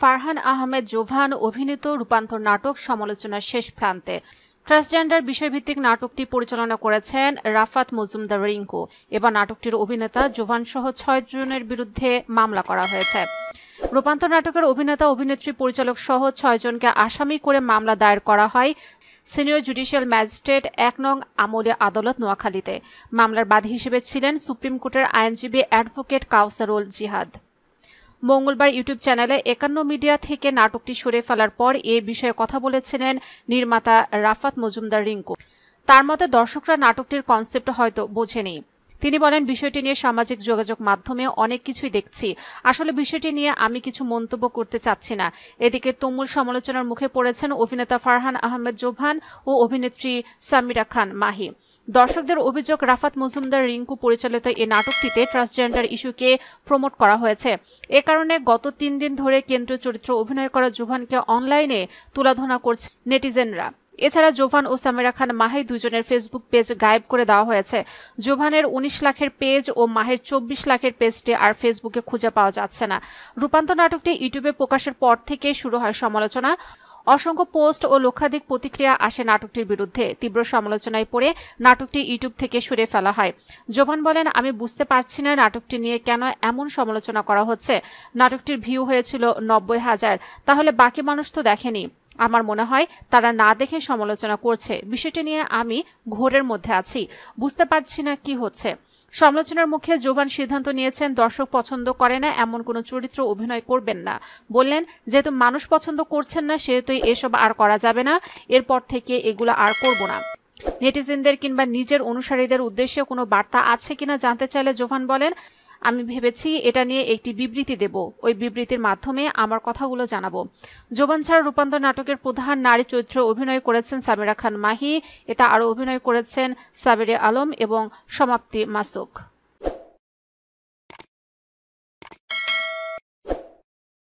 ফারহান আহমেদ জোভান অভিনীত রূপান্তর নাটক সমালোচনার শেষ প্রান্তে। ট্রান্সজেন্ডার বিষয়ভিত্তিক নাটকটি পরিচালনা করেছেন রাফাত মজুমদার রিঙ্কু। এবার নাটকটির অভিনেতা জোভান সহ 6 জনের বিরুদ্ধে মামলা করা হয়েছে। রূপান্তর নাটকের অভিনেতা, অভিনেত্রী, পরিচালক সহ 6 জনকে আসামি করে মামলা দায়ের করা হয় সিনিয়র জুডিশিয়াল ম্যাজিস্ট্রেট 1 নং আমলি আদালত নোয়াখালীতে। মামলার বাদী হিসেবে ছিলেন সুপ্রিম কোর্টের আইনজীবী অ্যাডভোকেট কাউসারুল জিহাদ। মঙ্গলবার ইউটিউব চ্যানেলে 51 মিডিয়া থেকে নাটকটি সরে ফেলার পর এ বিষয়ে কথা বলেছিলেন নির্মাতা রাফাত মজুমদার রিঙ্কু। তার মতে, দর্শকরা নাটকটির কনসেপ্ট হয়তো বোঝেনি। তিনি বলেন, বিষয়টি নিয়ে সামাজিক যোগাযোগ মাধ্যমে অনেক কিছুই দেখছি। আসলে বিষয়টি নিয়ে আমি কিছু মন্তব্য করতে চাচ্ছি না। এদিকে তুমুল সমালোচনার মুখে পড়েছেন অভিনেতা ফারহান আহমেদ জোভান ও অভিনেত্রী সামিরা খান মাহি। দর্শকদের অভিযোগ, রাফাত মজুমদার রিঙ্কু পরিচালিত এই নাটকটিতে ট্রান্সজেন্ডার ইস্যুকে প্রমোট করা হয়েছে। এ কারণে গত 3 দিন ধরে কেন্দ্রীয় চরিত্র অভিনয় করা জোভানকে অনলাইনে তুলাধনা করছে নেটিজেনরা। এছাড়া জোভান ও সামিরা খান মাহি দুজনের ফেসবুক পেজ গায়েব করে দেওয়া হয়েছে। জোভানের 19 লাখের পেজ ও মাহের 24 লাখের পেজটি আর ফেসবুকে খুঁজে পাওয়া যাচ্ছে না। রূপান্তর নাটকটি ইউটিউবে প্রকাশের পর থেকে শুরু হয় সমালোচনা। অসংখ্য পোস্ট ও লক্ষাধিক প্রতিক্রিয়া আসে নাটকটির বিরুদ্ধে। তীব্র সমালোচনায় পড়ে নাটকটি ইউটিউব থেকে সরে ফেলা হয়। জোভান বলেন, আমি বুঝতে পারছি না নাটকটি নিয়ে কেন এমন সমালোচনা করা হচ্ছে। নাটকটির ভিউ হয়েছিল 90,000, তাহলে বাকি মানুষ তো দেখেনি। আমার মনে হয় তারা না দেখে সমালোচনা করছে। বিষয়টি নিয়ে আমি ঘোরের মধ্যে আছি, বুঝতে পারছি না কি হচ্ছে। সমালোচনার মুখে জোভান সিদ্ধান্ত নিয়েছেন দর্শক পছন্দ করে না এমন কোনো চরিত্র অভিনয় করবেন না। বললেন, যেহেতু মানুষ পছন্দ করছেন না সেহেতু এসব আর করা যাবে না, এরপর থেকে এগুলো আর করব না। নেটিজেনদের কিংবা নিজের অনুসারীদের উদ্দেশ্যে কোনো বার্তা আছে কিনা জানতে চাইলে জোভান বলেন, আমি ভেবেছি এটা নিয়ে একটি বিবৃতি দেব, ওই বিবৃতির মাধ্যমে আমার কথাগুলো জানাবো। জোভান ছাড়া রূপান্তর নাটকের প্রধান নারী চরিত্রে অভিনয় করেছেন সামিরা খান মাহি। এতে আরও অভিনয় করেছেন সাবেরে আলম এবং সমাপ্তি মাসুক।